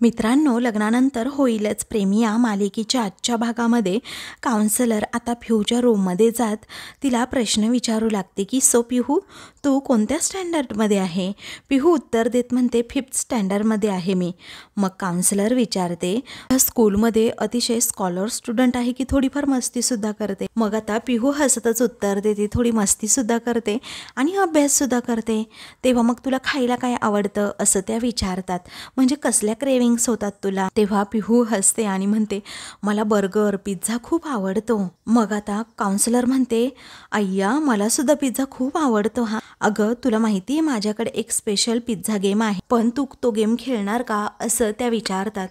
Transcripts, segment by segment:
मित्रांनो, लग्नानंतर होईलच प्रेम या मालिकेच्या आजच्या भागामध्ये काउन्सिलर आता पिहूच्या रूममध्ये जात तिला प्रश्न विचारू लागते की सो पिहू, तू कोणत्या स्टँडर्डमध्ये आहे? पिहू उत्तर देत म्हणते 5th स्टँडर्डमध्ये आहे मी. मग काउन्सिलर विचारते, स्कूलमध्ये अतिशय स्कॉलर स्टुडंट आहे की थोडीफार मस्तीसुद्धा करते? मग आता पिहू हसतच उत्तर देते, थोडी मस्तीसुद्धा करते आणि अभ्याससुद्धा करते. तेव्हा मग तुला खायला काय आवडतं असं त्या विचारतात, म्हणजे कसल्या क्रेविंग्स होतात तुला? तेव्हा पिहू हसते आणि म्हणते, मला बर्गर पिझ्झा खूप आवडतो. मग आता काउन्सिलर म्हणते, अय्या मला सुद्धा पिझ्झा खूप आवडतो हा. अगं तुला माहिती आहे माझ्याकडे एक स्पेशल पिझ्झा गेम आहे, पण तू तो गेम खेळणार का असं त्या विचारतात.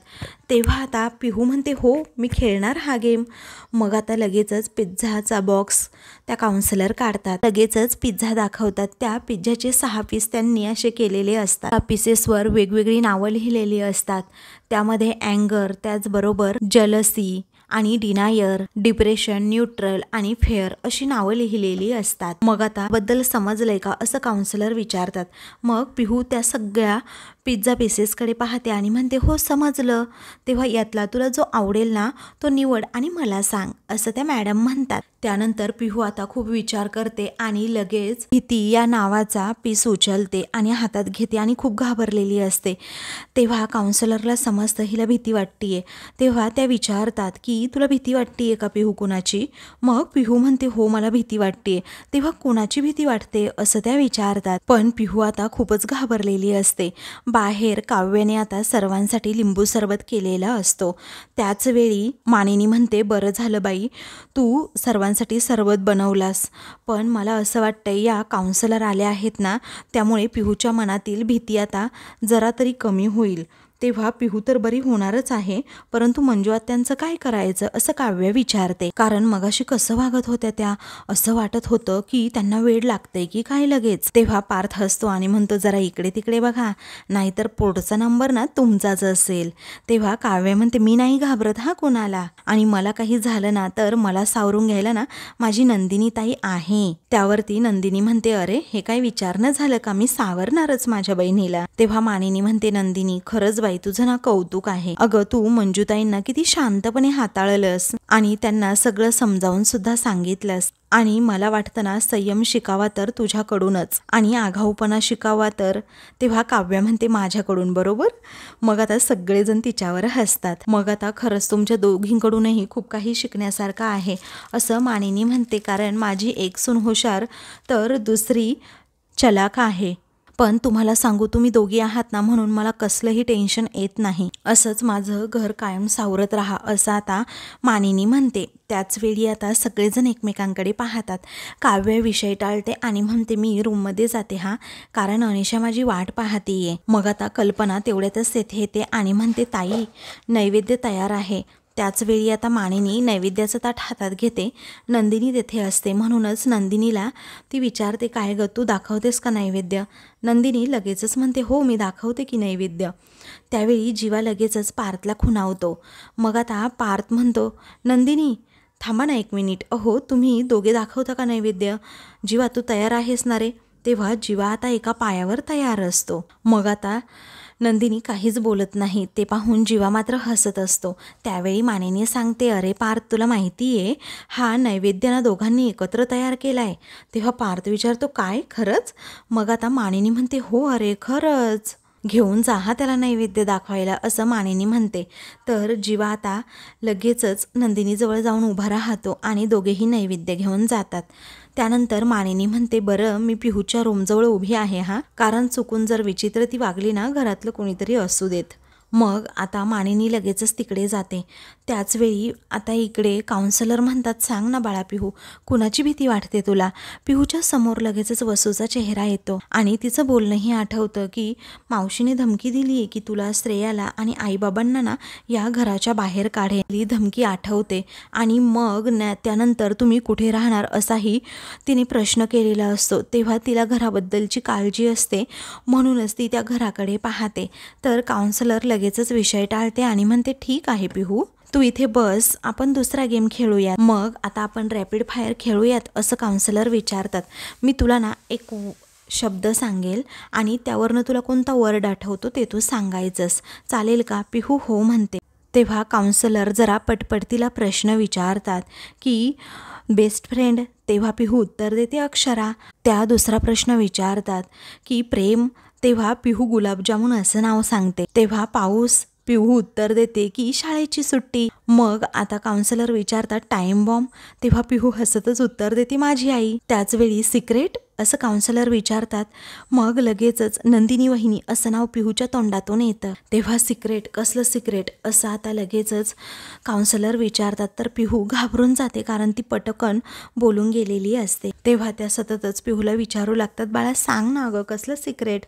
तेव्हा आता पिहू म्हणते, हो मी खेळणार हा गेम. मग आता लगेचच पिझ्झाचा बॉक्स त्या काउन्सिलर काढतात. लगेचच पिझ्झा दाखवतात. त्या पिझ्झाचे 6 पीस त्यांनी असे केलेले असतात. त्या पीसेसवर वेगवेगळी नावं लिहिलेली असतात. त्यामध्ये अँगर, त्याचबरोबर जलसी आणि डिनायर, डिप्रेशन, न्यूट्रल आणि फेअर अशी नावं लिहिलेली असतात. मग आता बद्दल समजलंय का असं काउन्सिलर विचारतात. मग पिहू त्या सगळ्या पिझ्झा पीसेसकडे पाहते आणि म्हणते, हो समजलं. तेव्हा यातला तुला जो आवडेल ना तो निवड आणि मला सांग असं त्या मॅडम म्हणतात. त्यानंतर पिहू आता खूप विचार करते आणि लगेच भीती या नावाचा पीस उचलते आणि हातात घेते आणि खूप घाबरलेली असते. तेव्हा काउन्सिलरला समजतं हिला भीती वाटतीये. तेव्हा त्या विचारतात की तुला भीती वाटतीये का पिहू कुणाची? मग पिहू म्हणते, हो मला भीती वाटतेय. तेव्हा कोणाची भीती वाटते असं त्या विचारतात. पण पिहू आता खूपच घाबरलेली असते. बाहेर काव्याने आता सर्वांसाठी लिंबू सरबत केलेला असतो. त्याच वेळी मानिनी म्हणते, बरं झालं बाई तू सर्वांसाठी सरबत बनवलास, पण मला असं वाटतंय या काउन्सिलर आल्या आहेत ना त्यामुळे पिहूच्या मनातील भीती आता जरा तरी कमी होईल. तेव्हा पिहू तर बरी होणारच आहे, परंतु मंजू आत्यांचं काय करायचं असं काव्य विचारते. कारण मगाशी कसं वागत होत्या त्या, असं वाटत होतं की त्यांना वेळ लागतंय की काय लगेच. तेव्हा पार्थ हसतो आणि म्हणतो, जरा इकडे तिकडे बघा, नाहीतर पुढचा नंबर ना तुमचाच असेल. तेव्हा काव्य म्हणते, मी नाही घाबरत हा कोणाला, आणि मला काही झालं ना तर मला सावरून घ्यायला ना माझी नंदिनी ताई आहे. त्यावरती नंदिनी म्हणते, अरे हे काय विचारणं झालं का, मी सावरणारच माझ्या बहिणीला. तेव्हा मानिनी म्हणते, नंदिनी खरंच बाई तुझं ना कौतुक आहे. अगं तू मंजूताईंना किती शांतपणे हाताळलंस आणि त्यांना सगळं समजावून सुद्धा सांगितलंस, आणि मला वाटतं ना संयम शिकावा तर तुझ्याकडूनच आणि आगाऊपणा शिकावा तर. तेव्हा काव्य म्हणते, माझ्याकडून बरोबर. मग आता सगळेजण तिच्यावर हसतात. मग आता खरंच तुमच्या दोघींकडूनही खूप काही शिकण्यासारखं आहे असं मानिनी म्हणते, कारण माझी एक सून हुशार तर दुसरी चलाक आहे. पण तुम्हाला सांगू, तुम्ही दोघी आहात ना म्हणून मला कसलंही टेन्शन येत नाही. असंच माझं घर कायम सावरत राहा असं आता मानिनी म्हणते. त्याच वेळी आता सगळेजण एकमेकांकडे पाहतात. काव्य विषय टाळते आणि म्हणते, मी रूममध्ये जाते हा, कारण अनिशा माझी वाट पाहतीये. मग आता कल्पना तेवढ्यातच तेथे येते आणि म्हणते, ताई नैवेद्य तयार आहे. त्याच वेळी आता मानिनी नैवेद्याचं ताट हातात घेते. नंदिनी तेथे असते, म्हणूनच नंदिनीला ती विचारते, काय ग तू दाखवतेस का नैवेद्य? नंदिनी लगेचच म्हणते, हो मी दाखवते की नैवेद्य. त्यावेळी जीवा लगेचच पार्थला खुणावतो. मग आता पार्थ म्हणतो, नंदिनी थांबा ना 1 मिनिट, अहो तुम्ही दोघे दाखवता का नैवेद्य? जीवा तू तयार आहेस ना रे? तेव्हा जीवा आता एका पायावर तयार असतो. मग आता नंदिनी काहीच बोलत नाही. ते पाहून जीवा मात्र हसत असतो. त्यावेळी मानिनी सांगते, अरे पार्थ तुला माहिती आहे हा नैवेद्य ना दोघांनी एकत्र तयार केलाय. तेव्हा पार्थ विचारतो, काय खरंच? मग आता मानिनी म्हणते, हो अरे खरंच, घेऊन जा हा त्याला नैवेद्य दाखवायला असं मानिनी म्हणते. तर जीवा आता लगेचच नंदिनीजवळ जाऊन उभा राहतो आणि दोघेही नैवेद्य घेऊन जातात. त्यानंतर मानिनी म्हणते, बरं मी पिहूच्या रूमजवळ उभी आहे हा, कारण चुकून जर विचित्र ती वागली ना घरातलं कोणीतरी असू देत. मग आता मानिनी लगेचच तिकडे जाते. त्याचवेळी आता इकडे काउन्सिलर म्हणतात, सांग ना बाळा पिहू, कुणाची भीती वाटते तुला? पिहूच्या समोर लगेचच वसूचा चेहरा येतो आणि तिचं बोलणंही आठवतं की मावशीने धमकी दिली आहे की तुला, श्रेयाला आणि आईबाबांना ना या घराच्या बाहेर काढेल. धमकी आठवते आणि मग त्यानंतर तुम्ही कुठे राहणार असाही तिने प्रश्न केलेला असतो. तेव्हा तिला घराबद्दलची काळजी असते, म्हणूनच ती त्या घराकडे पाहते. तर काउन्सिलर लगेचच विषय टाळते आणि म्हणते, ठीक आहे पिहू तू इथे बस, आपण दुसरा गेम खेळूयात. मग आता आपण रॅपिड फायर खेळूयात असं काउन्सिलर विचारतात. मी तुला ना एक शब्द सांगेल आणि त्यावरनं तुला कोणता वर्ड आठवतो ते तू सांगायचंस, चालेल का? पिहू हो म्हणते. तेव्हा काउन्सलर जरा पटपट तिला प्रश्न विचारतात की बेस्ट फ्रेंड. तेव्हा पिहू उत्तर देते अक्षरा. त्या दुसरा प्रश्न विचारतात की प्रेम. तेव्हा पिहू गुलाबजामुन असं नाव सांगते. तेव्हा पाऊस. पिहू उत्तर देते की शाळेची सुट्टी. मग आता काउन्सलर विचारतात टाइम बॉम्ब. तेव्हा पिहू हसतच उत्तर देते माझी आई. त्याचवेळी सिक्रेट असं काउन्सलर विचारतात. मग लगेचच नंदिनी वहिनी असं नाव पिहूच्या तोंडातून येतं. तेव्हा सिक्रेट, कसलं सिक्रेट असं आता लगेचच काउन्सलर विचारतात. तर पिहू घाबरून जाते कारण ती पटकन बोलून गेलेली असते. तेव्हा त्या सततच पिहूला विचारू लागतात बाळा सांग ना अगं कसलं सिक्रेट.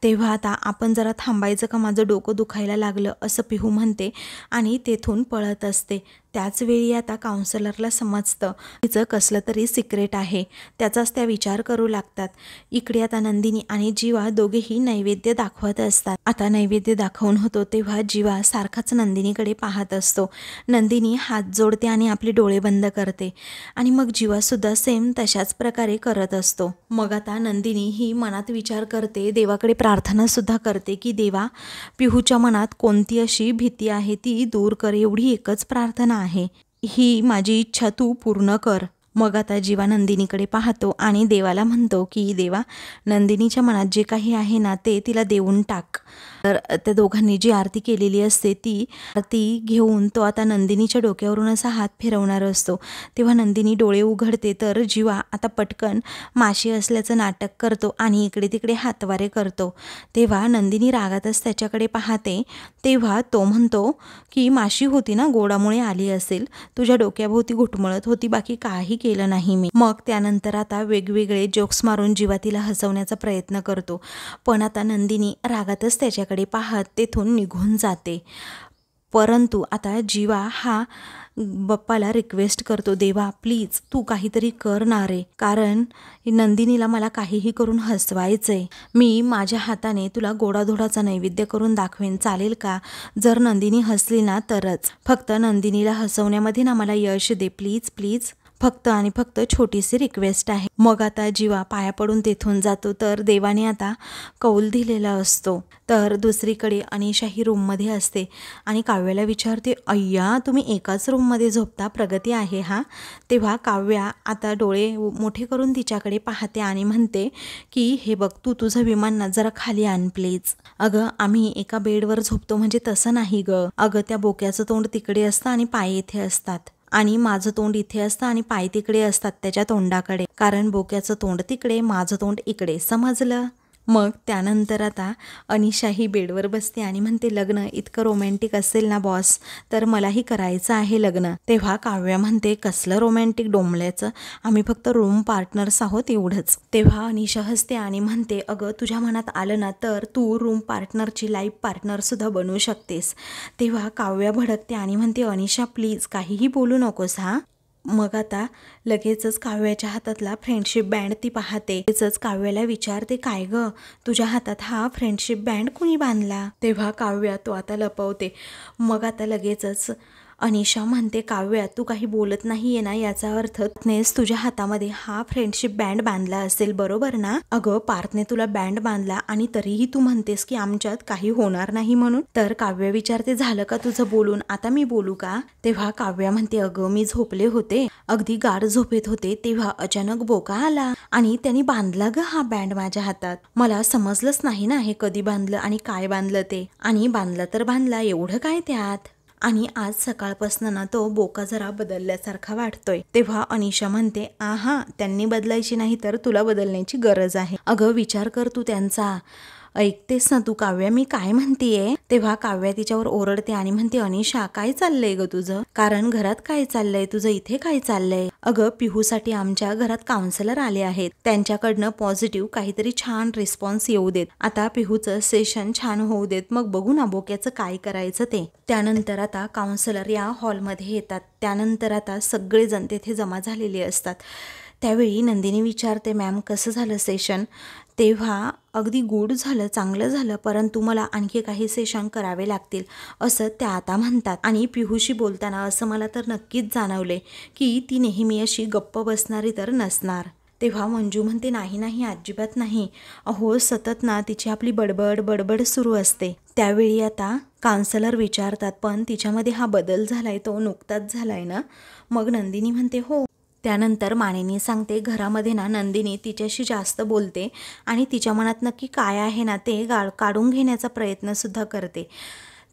तेव्हा आता आपण जरा थांबायचं का, माझं डोकं दुखायला लागलं असं पिहू म्हणते आणि तेथून पळत असते. त्याच वेळी आता काउन्सलरला समजतं तिचं कसलं तरी सिक्रेट आहे. त्याचाच त्या विचार करू लागतात. इकडे आता नंदिनी आणि जीवा दोघेही नैवेद्य दाखवत असतात. आता नैवेद्य दाखवून होतो तेव्हा जीवा सारखाच नंदिनीकडे पाहत असतो. नंदिनी हात जोडते आणि आपले डोळे बंद करते आणि मग जीवासुद्धा सेम तशाच प्रकारे करत असतो. मग आता नंदिनी ही मनात विचार करते, देवाकडे प्रार्थनासुद्धा करते की देवा पिहूच्या मनात कोणती अशी भीती आहे ती दूर कर, एवढी एकच प्रार्थना आहे, ही माझी इच्छा तू पूर्ण कर. मग आता जीवा नंदिनीकडे पाहतो आणि देवाला म्हणतो की देवा नंदिनीच्या मनात जे काही आहे ना ते तिला देऊन टाक. तर त्या दोघांनी जी आरती केलेली असते ती आरती घेऊन तो आता नंदिनीच्या डोक्यावरून असा हात फिरवणार असतो. तेव्हा नंदिनी डोळे उघडते तर जीवा आता पटकन माशी असल्याचं नाटक करतो आणि इकडे तिकडे हातवारे करतो. तेव्हा नंदिनी रागातच त्याच्याकडे पाहते. तेव्हा तो म्हणतो की माशी होती ना, गोडामुळे आली असेल, तुझ्या डोक्याभोवती घुटमळत होती, बाकी काही केलं नाही मी. मग त्यानंतर आता वेगवेगळे जोक्स मारून जीवा तिला हसवण्याचा प्रयत्न करतो. पण आता नंदिनी रागातच त्याच्याकडे पाहत तेथून निघून जाते. परंतु आता जीवा हा बाप्पाला रिक्वेस्ट करतो, देवा प्लीज तू काहीतरी कर ना रे, कारण नंदिनीला मला काहीही करून हसवायचंय. मी माझ्या हाताने तुला गोडाधोडाचा नैवेद्य करून दाखवेन, चालेल का? जर नंदिनी हसली ना तरच. फक्त नंदिनीला हसवण्यामध्ये ना मला यश दे प्लीज प्लीज. फक्त आणि फक्त छोटीशी रिक्वेस्ट आहे. मग आता जीवा पाया पडून तेथून जातो. तर देवाने आता कौल दिलेला असतो. तर दुसरीकडे अनिशा ही रूममध्ये असते आणि काव्याला विचारते, अय्या तुम्ही एकाच रूममध्ये झोपता, प्रगती आहे हा. तेव्हा काव्या आता डोळे मोठे करून तिच्याकडे पाहते आणि म्हणते की हे बघ तू तुझं विमान ना जरा खाली आण प्लीज. अगं आम्ही एका बेडवर झोपतो म्हणजे तसं नाही ग. अगं त्या बोक्याचं तोंड तिकडे असतं आणि पाय इथे असतात आणि माझं तोंड इथे असतं आणि पाय तिकडे असतात त्याच्या तोंडाकडे, कारण बोक्याचं तोंड तिकडे, माझं तोंड इकडे, समजलं? मग त्यानंतर आता अनिशा ही बेडवर बसते आणि म्हणते, लग्न इतकं रोमॅन्टिक असेल ना बॉस तर मलाही करायचं आहे लग्न. तेव्हा काव्या म्हणते, कसलं रोमॅन्टिक डोंबल्याचं, आम्ही फक्त रूम पार्टनर्स आहोत एवढंच. तेव्हा अनिशा हसते आणि म्हणते, अगं तुझ्या मनात आलं ना तर तू रूम पार्टनरची लाईफ पार्टनरसुद्धा बनवू शकतेस. तेव्हा काव्या भडकते आणि म्हणते, अनिशा प्लीज काहीही बोलू नकोस हा. मग आता लगेचच काव्याच्या हातातला फ्रेंडशिप बँड ती पाहते. लगेचच काव्याला विचारते, काय ग तुझ्या हातात हा फ्रेंडशिप बँड कुणी बांधला? तेव्हा काव्या तो आता लपवते. मग आता लगेचच अनिशा म्हणते, काव्या तू काही बोलत नाहीये ना, याचा अर्थ नेस तुझ्या हातामध्ये हा फ्रेंडशिप बँड बांधला असेल, बरोबर ना? अगं पार्थने तुला बँड बांधला आणि तरीही तू म्हणतेस की आमच्यात काही होणार नाही म्हणून. तर काव्या विचारते, झालं का तुझं बोलून, आता मी बोलू का? तेव्हा काव्या म्हणते, अगं मी झोपले होते, अगदी गाढ झोपेत होते, तेव्हा अचानक बोका आला आणि त्यांनी बांधला ग हा बँड माझ्या हातात. मला समजलंच नाही ना हे कधी बांधलं आणि काय बांधलं ते, आणि बांधला तर बांधला, एवढं काय त्यात. आणि आज सकाळपासून ना तो बोका जरा बदलल्यासारखा वाटतोय. तेव्हा अनिशा म्हणते, आहा त्यांनी बदलायची नाही तर तुला बदलण्याची गरज आहे. अगं विचार कर तू त्यांचा, ऐकतेस ना तू काव्या मी काय म्हणतेय? तेव्हा काव्या तिच्यावर ओरडते आणि म्हणते, अनिशा काय चाललंय ग तुझं, कारण घरात काय चाललंय तुझं, इथे काय चाललंय? अगं पिहूसाठी आमच्या घरात काउन्सिलर आले आहेत, त्यांच्याकडनं पॉझिटिव्ह काहीतरी छान रिस्पॉन्स येऊ देत, आता पिहूचं सेशन छान होऊ देत, मग बघू ना बोक्याचं काय करायचं ते. त्यानंतर आता काउन्सिलर या हॉलमध्ये येतात. त्यानंतर आता सगळेजण तेथे जमा झालेले असतात. त्यावेळी नंदिनी विचारते, मॅम कसं झालं सेशन? तेव्हा अगदी गुड झालं, चांगलं झालं, परंतु मला आणखी काही सेशन करावे लागतील असं त्या आता म्हणतात. आणि पिहूशी बोलताना असं मला तर नक्कीच जाणवले की ती नेहमी अशी गप्प बसणारी तर नसणार. तेव्हा मंजू म्हणते नाही नाही अजिबात नाही, अहो सतत ना तिची आपली बडबड बडबड सुरू असते. त्यावेळी आता काउन्सलर विचारतात पण तिच्यामध्ये हा बदल झालाय तो नुकताच झालाय ना? मग नंदिनी म्हणते हो. त्यानंतर मानिनी सांगते घरामध्ये ना नंदिनी तिच्याशी जास्त बोलते आणि तिच्या मनात नक्की काय आहे ना ते काढून घेण्याचा प्रयत्नसुद्धा करते.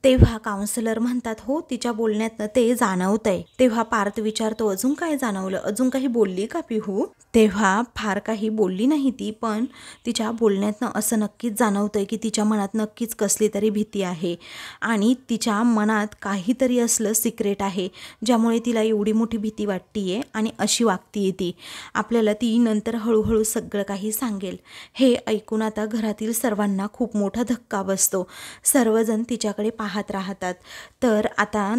तेव्हा काउन्सिलर म्हणतात हो तिच्या बोलण्यातनं ते जाणवतंय. तेव्हा पार्थ विचारतो अजून काय जाणवलं, अजून काही बोलली का पिहू? तेव्हा फार काही बोलली नाही ती, पण तिच्या बोलण्यातनं असं नक्कीच जाणवतंय की तिच्या मनात नक्कीच कसली तरी भीती आहे आणि तिच्या मनात काहीतरी असलं सिक्रेट आहे ज्यामुळे तिला एवढी मोठी भीती वाटतीये आणि अशी वागतीये ती. आपल्याला ती नंतर हळूहळू सगळं काही सांगेल. हे ऐकून आता घरातील सर्वांना खूप मोठा धक्का बसतो. सर्वजण तिच्याकडे पाहत राहतात. तर आता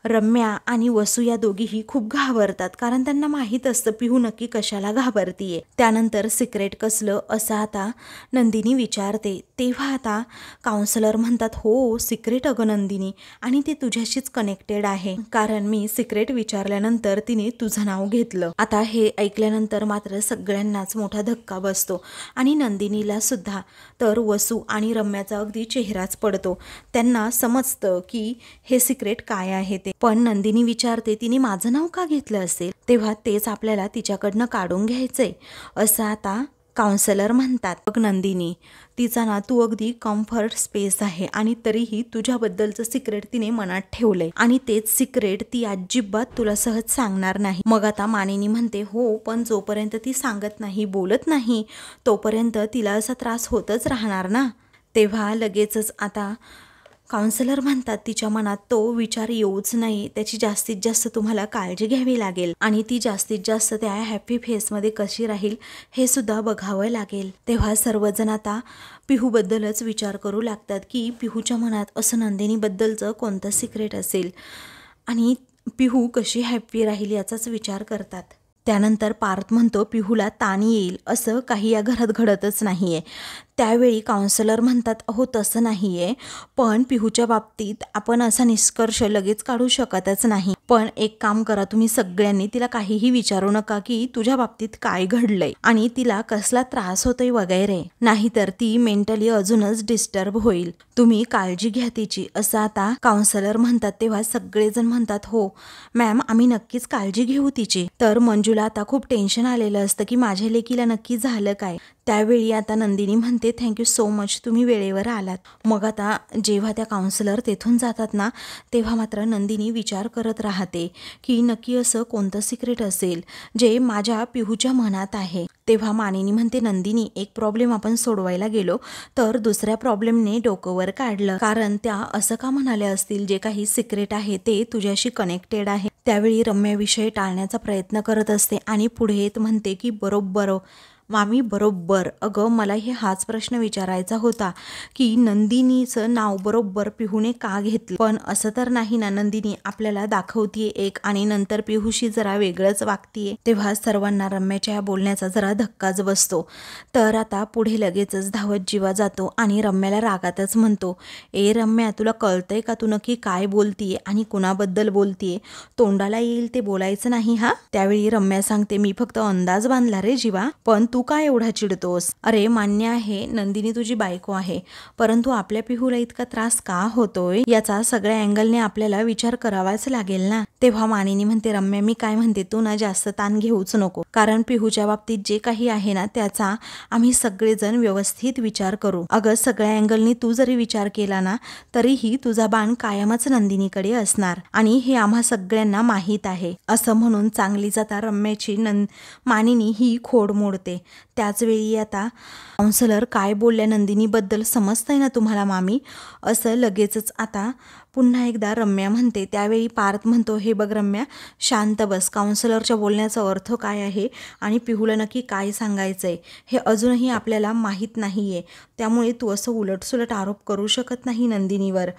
रम्या आणि वसू या दोघीही खूप घाबरतात कारण त्यांना माहीत असतं पिहू नक्की कशाला घाबरतीये. त्यानंतर सिक्रेट कसलं असं आता नंदिनी विचारते. तेव्हा आता काउन्सिलर म्हणतात हो सिक्रेट अगं नंदिनी, आणि ते तुझ्याशीच कनेक्टेड आहे कारण मी सिक्रेट विचारल्यानंतर तिने तुझं नाव घेतलं. आता हे ऐकल्यानंतर मात्र सगळ्यांनाच मोठा धक्का बसतो आणि नंदिनीला सुद्धा. तर वसू आणि रम्याचा अगदी चेहराच पडतो. त्यांना समजतं की हे सिक्रेट काय आहे ते. पण नंदिनी विचारते तिने माझं नाव का घेतलं असेल? तेव्हा तेच आपल्याला तिच्याकडनं काढून घ्यायचंय असं आता काउन्सिलर म्हणतात. बघ नंदिनी, तिचा ना तू अगदी कम्फर्ट स्पेस आहे आणि तरीही तुझ्याबद्दलचं सिक्रेट तिने मनात ठेवलंय आणि तेच सिक्रेट ती अजिबात तुला सहज सांगणार नाही. मग आता मानिनी म्हणते हो पण जोपर्यंत ती सांगत नाही बोलत नाही तोपर्यंत तिला असा त्रास होतच राहणार ना. तेव्हा लगेचच आता काउन्सिलर म्हणतात तिच्या मनात तो विचार येऊच नाही, त्याची जास्तीत जास्त तुम्हाला काळजी घ्यावी लागेल आणि ती जास्तीत जास्त त्या हॅपी फेसमध्ये कशी राहील हे सुद्धा बघावं लागेल. तेव्हा सर्वजण आता पिहूबद्दलच विचार करू लागतात की पिहूच्या मनात असं नंदिनीबद्दलचं कोणतं सिक्रेट असेल आणि पिहू कशी हॅपी राहील याचाच विचार करतात. त्यानंतर पार्थ म्हणतो पिहूला ताण येईल असं काही या घरात घडतच नाहीये. त्यावेळी काउन्सिलर म्हणतात अहो तसं नाहीये, पण पिहूच्या बाबतीत आपण असा निष्कर्ष लगेच काढू शकतच नाही. पण एक काम करा तुम्ही सगळ्यांनी, तिला काहीही विचारू नका की तुझ्या बाबतीत काय घडलंय आणि तिला कसला त्रास होतोय वगैरे, नाहीतर ती मेंटली अजूनच डिस्टर्ब होईल. तुम्ही काळजी घ्या तिची असं आता काउन्सिलर म्हणतात. तेव्हा सगळेजण म्हणतात हो मॅम आम्ही नक्कीच काळजी घेऊ तिची. तर मंजूला आता खूप टेन्शन आलेलं असतं की माझ्या लेकीला नक्की झालं काय. त्यावेळी आता नंदिनी म्हणते थँक्यू सो मच तुम्ही वेळेवर आलात. मग आता जेव्हा त्या काउन्सिलर तेथून जातात ना तेव्हा मात्र नंदिनी विचार करत राहते की नक्की असं कोणतं सिक्रेट असेल जे माझ्या पिहूच्या मनात आहे. तेव्हा मानिनी म्हणते नंदिनी एक प्रॉब्लेम आपण सोडवायला गेलो तर दुसऱ्या प्रॉब्लेमने डोकं वर काढलं, कारण त्या असं का म्हणाल्या असतील जे काही सिक्रेट आहे ते तुझ्याशी कनेक्टेड आहे. त्यावेळी रम्याविषयी टाळण्याचा प्रयत्न करत असते आणि पुढे येत म्हणते की बरोबर मामी बरोबर, अगं मला हाच प्रश्न विचारायचा होता की नंदिनीचं नाव बरोबर पिहूने का घेतलं. पण असं तर नाही ना नंदिनी आपल्याला दाखवतीये एक आणि नंतर पिहूशी जरा वेगळंच वागतीये. तेव्हा सर्वांना रम्याच्या या बोलण्याचा जरा धक्काच बसतो. तर आता पुढे लगेचच धावत जीवा जातो आणि रम्याला रागातच म्हणतो ए रम्या तुला कळतंय का तू नक्की काय बोलतीये आणि कुणाबद्दल बोलतीये, तोंडाला येईल ते बोलायचं नाही हा. त्यावेळी रम्या सांगते मी फक्त अंदाज बांधला रे जीवा, पण तू काय एवढा चिडतोस. अरे मान्य आहे नंदिनी तुझी बायको आहे, परंतु आपल्या पिहूला इतका त्रास का होतोय याचा सगळ्या अँगलने आपल्याला विचार करावाच लागेल ना. तेव्हा मानिनी म्हणते रम्या मी काय म्हणते तू ना जास्त ताण घेऊच नको, कारण पिहूच्या बाबतीत जे काही आहे ना त्याचा आम्ही सगळेजण व्यवस्थित विचार करू. अगं सगळ्या अँगलनी तू जरी विचार केला ना तरीही तुझा बाण कायमच नंदिनीकडे असणार आणि हे आम्हा सगळ्यांना माहीत आहे. असं म्हणून चांगली जाता रम्याची मानिनी ही खोड मोडते. त्याचवेळी आता काउन्सिलर काय बोलल्या नंदिनीबद्दल समजतंय ना तुम्हाला मामी, असं लगेचच आता पुन्हा एकदा रम्या म्हणते. त्यावेळी पार्थ म्हणतो हे बघ रम्या शांत बस, काउन्सिलरच्या बोलण्याचा अर्थ काय आहे आणि पिहूला नक्की काय सांगायचंय हे अजूनही आपल्याला माहीत नाहीये, त्यामुळे तू असं उलटसुलट आरोप करू शकत नाही नंदिनीवर.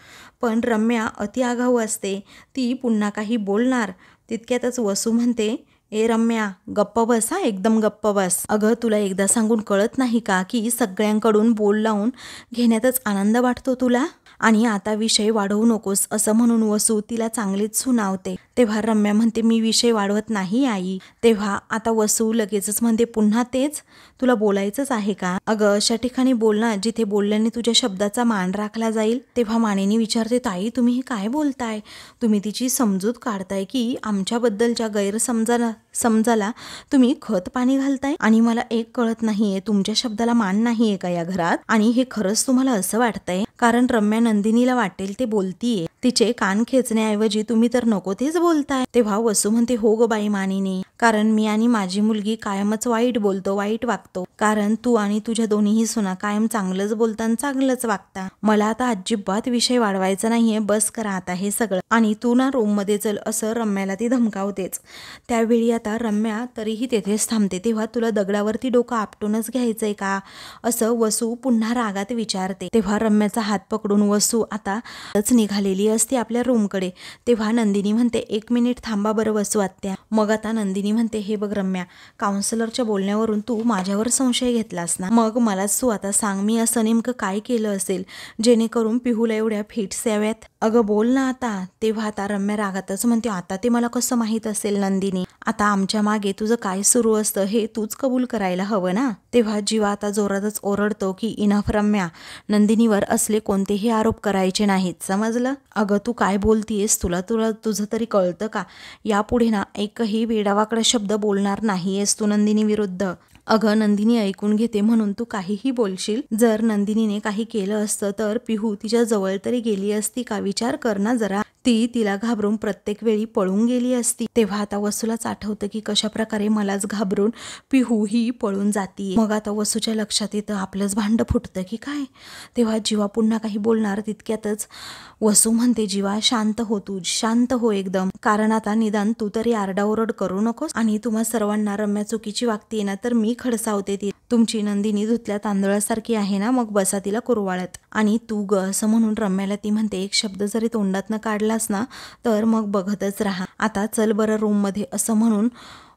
पण रम्या अति आगाऊ असते, ती पुन्हा काही बोलणार तितक्यातच वसू म्हणते ए रम्या गप्प बस हा, एकदम गप्प बस. अगं तुला एकदा सांगून कळत नाही का की सगळ्यांकडून बोल लावून घेण्यातच आनंद वाटतो तुला. आणि आता विषय वाढवू नकोस असं म्हणून वसू तिला चांगलीच सुनावते. तेव्हा रम्या म्हणते मी विषय वाढवत नाही आई. तेव्हा आता वसू लगेचच म्हणते पुन्हा तेच, तुला बोलायचंच आहे का? अगं अशा ठिकाणी बोल ना जिथे बोलल्याने तुझ्या शब्दाचा मान राखला जाईल. तेव्हा मानिनी विचारते ताई तुम्ही हे काय बोलताय? तुम्ही तिची समजूत काढताय की आमच्याबद्दलच्या समजाला तुम्ही खत पाणी घालताय? आणि मला एक कळत नाहीये, तुमच्या शब्दाला मान नाहीये का या घरात? आणि हे खरंच तुम्हाला असं वाटतंय? कारण रम्या नंदिनीला वाटेल ते बोलतीये. तिचे कान खेचण्याऐवजी तुम्ही तर नको तेच बोलताय. तेव्हा वसू म्हणते हो ग बाई मानिनी, कारण मी आणि माझी मुलगी कायमच वाईट बोलतो, वाईट वागतो. कारण तू आणि तुझ्या दोन्हीही सुना कायम चांगलंच बोलता आणि चांगलंच वागता. मला आता अजिबात विषय वाढवायचा नाहीये, बस करा आता हे सगळं. आणि तू ना रूम मध्ये चल असं रम्याला ती धमकावतेच. त्यावेळी आता रम्या तरीही तेथेच थांबते. तेव्हा तुला दगडावरती डोकं आपटूनच घ्यायचंय का असं वसू पुन्हा रागात विचारते. तेव्हा रम्याचा हात पकडून वसू आता निघालेली असते आपल्या रूमकडे. तेव्हा नंदिनी म्हणते 1 मिनिट थांबा बरं वसू आत्या. मग आता नंदिनी म्हणते हे बघ रम्या, काउन्सिलरच्या बोलण्यावरून तू माझ्यावर संशय घेतलास ना, मग मलाच तू आता सांग मी असं नेमकं काय केलं असेल जेणेकरून पिहूला एवढ्या फिट्स याव्यात? अगं बोल ना आता. तेव्हा आता रम्या रागातच म्हणते आता ते मला कसं माहीत असेल नंदिनी, आता आमच्या मागे तुझं काय सुरू असतं हे तूच कबूल करायला हवं ना. तेव्हा जीवा आता जोरातच ओरडतो की इनफ रम्या, नंदिनीवर असले कोणतेही आरोप करायचे नाहीत, समजलं? अगं तू काय बोलतीयस, तुला तुझं तरी कळतं का? यापुढे ना एकही वेडावाकडा शब्द बोलणार नाहीयेस तू नंदिनी विरुद्ध. अगं नंदिनी ऐकून घेते म्हणून तू काहीही बोलशील? जर नंदिनीने काही केलं असतं तर पिहू तिच्या जवळ तरी गेली असती का? विचार कर ना जरा. ती तिला घाबरून प्रत्येक वेळी पळून गेली असती. तेव्हा आता वसूलाच आठवतं की कशा प्रकारे मलाच घाबरून पिहू ही पळून जातीये. मग आता वसूच्या लक्षात येतं आपलंच भांड फुटतं की काय. तेव्हा जीवा पुन्हा काही बोलणार तितक्यातच वसू म्हणते जीवा शांत हो, तू शांत हो एकदम, कारण आता निदान तू तरी आरडाओरड करू नकोस. आणि तुम्हा सर्वांना रम्या चुकीची वागते ना तर मी खडसावते ती. तुमची नंदिनी धुतल्या तांदळासारखी आहे ना, मग बसा तिला कुरवाळत. आणि तू ग असं म्हणून रम्याला ती म्हणते एक शब्द जरी तोंडातनं काढलास ना तर मग बघतच राहा. आता चल बरं रूम मध्ये असं म्हणून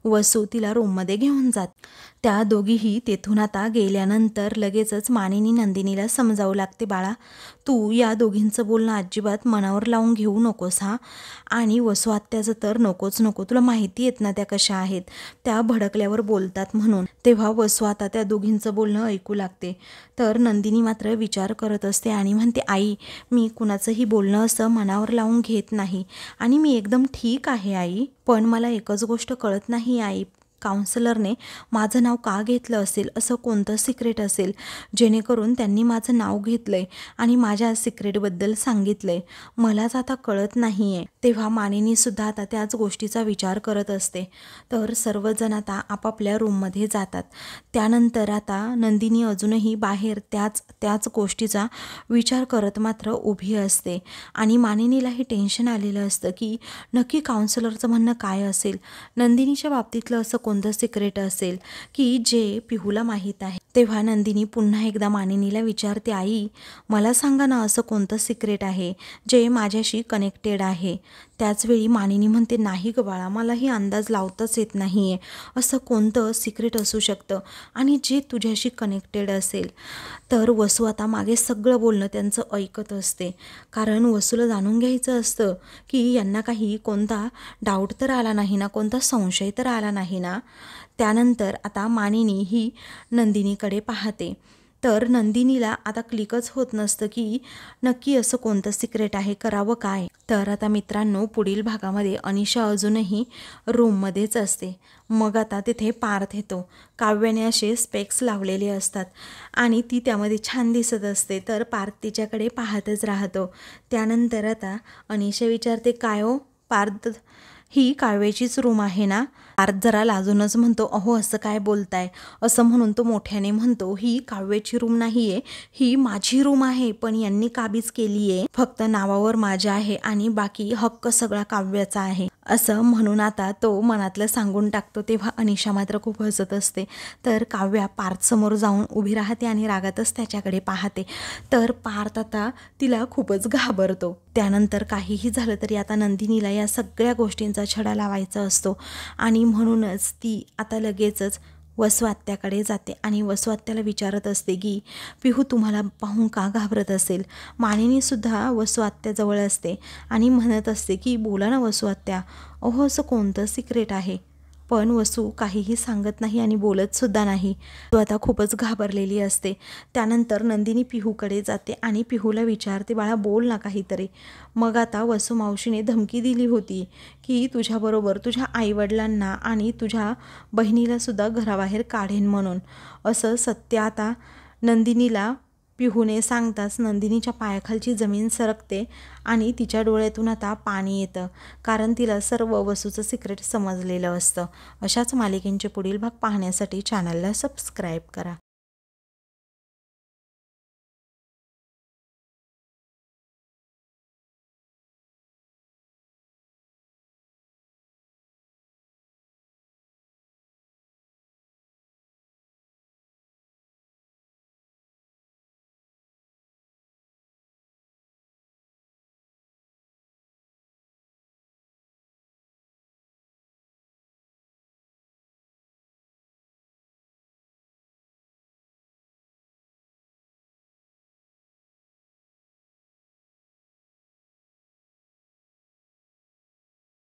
वसू तिला रूममध्ये घेऊन जात. त्या दोघीही तेथून आता गेल्यानंतर लगेचच मानिनी नंदिनीला समजावू लागते बाळा, तू या दोघींचं बोलणं अजिबात मनावर लावून घेऊ नकोस हा. आणि वसू आत्याचं तर नकोच नको, तुला माहिती आहेत ना त्या कशा आहेत, त्या भडकल्यावर बोलतात म्हणून. तेव्हा वसू आता त्या दोघींचं बोलणं ऐकू लागते. तर नंदिनी मात्र विचार करत असते आणि म्हणते आई मी कुणाचंही बोलणं असं मनावर लावून घेत नाही आणि मी एकदम ठीक आहे आई. पण मला एकच गोष्ट कळत नाही आई, काउन्सिलरने माझं नाव का घेतलं असेल? असं कोणतं सिक्रेट असेल जेणेकरून त्यांनी माझं नाव घेतलंय आणि माझ्या सिक्रेटबद्दल सांगितलंय? मलाच आता कळत नाहीये. तेव्हा मानिनी सुद्धा आता त्याच गोष्टीचा विचार करत असते. तर सर्वजण आता आपापल्या रूममध्ये जातात. त्यानंतर आता नंदिनी अजूनही बाहेर त्याच गोष्टीचा विचार करत मात्र उभी असते. आणि मानिनीलाही टेन्शन आलेलं असतं की नक्की काउन्सिलरचं म्हणणं काय असेल, नंदिनीच्या बाबतीतलं असं कोणतं सिक्रेट असेल की जे पिहूला माहीत आहे. तेव्हा नंदिनी पुन्हा एकदा मानिनीला विचारते आई मला सांगा ना असं कोणतं सिक्रेट आहे जे माझ्याशी कनेक्टेड आहे. त्याचवेळी मानिनी म्हणते नाही ग बाळा, मलाही अंदाज लावताच येत नाहीये असं कोणतं सिक्रेट असू शकतं आणि जे तुझ्याशी कनेक्टेड असेल. तर वसू आता मागे सगळं बोलणं त्यांचं ऐकत असते, कारण वसूला जाणून घ्यायचं असतं की यांना काही कोणता डाऊट तर आला नाही ना, कोणता संशय तर आला नाही ना. त्यानंतर आता मानिनी ही नंदिनीकडे पाहते. तर नंदिनीला आता क्लिकच होत नसतं की नक्की असं कोणतं सिक्रेट आहे, करावं काय. तर आता मित्रांनो पुढील भागामध्ये अनिशा अजूनही रूममध्येच असते. मग आता तिथे पार्थ येतो. काव्याने असे स्पेक्स लावलेले असतात आणि ती त्यामध्ये छान दिसत असते. तर पार्थ तिच्याकडे पाहतच राहतो. त्यानंतर आता अनिशा विचारते काय हो पार्थ, ही काव्याचीच रूम आहे ना? पार्थ जरा लाजूनच म्हणतो अहो असं काय बोलताय, असं म्हणून तो मोठ्याने म्हणतो ही काव्याची रूम नाहीये, ही माझी रूम आहे, पण यांनी काबीज केलीये, फक्त नावावर माझ्या आहे आणि बाकी हक्क सगळा काव्याचा आहे असं म्हणून आता तो मनातलं सांगून टाकतो. तेव्हा अनिशा मात्र खूप हसत असते. तर काव्या पार्थ समोर जाऊन उभी राहते आणि रागातच त्याच्याकडे पाहते. तर पार्थ आता तिला खूपच घाबरतो. त्यानंतर काहीही झालं तरी आता नंदिनीला या सगळ्या गोष्टींचा छडा लावायचा असतो आणि म्हणूनच ती आता लगेचच वसू आत्याकडे जाते आणि वसू आत्याला विचारत असते की पिहू तुम्हाला पाहून का घाबरत असेल. मानिनीसुद्धा वसू आत्याजवळ असते आणि म्हणत असते की बोला ना वसू आत्या, अहो असं कोणतं सिक्रेट आहे. पण वसू काहीही सांगत नाही आणि बोलतसुद्धा नाही. तो आता खूपच घाबरलेली असते. त्यानंतर नंदिनी पिहूकडे जाते आणि पिहूला विचारते, बाळा बोल ना काहीतरी. मग आता वसू मावशीने धमकी दिली होती की तुझ्याबरोबर तुझ्या आईवडिलांना आणि तुझ्या बहिणीलासुद्धा घराबाहेर काढेन म्हणून. असं सत्य आता नंदिनीला पिहूने सांगताच नंदिनीच्या पायाखालची जमीन सरकते आणि तिच्या डोळ्यातून आता पाणी येतं, कारण तिला सर्व वसूचं सिक्रेट समजलेलं असतं. अशाच मालिकेंचे पुढील भाग पाहण्यासाठी चॅनलला सबस्क्राईब करा.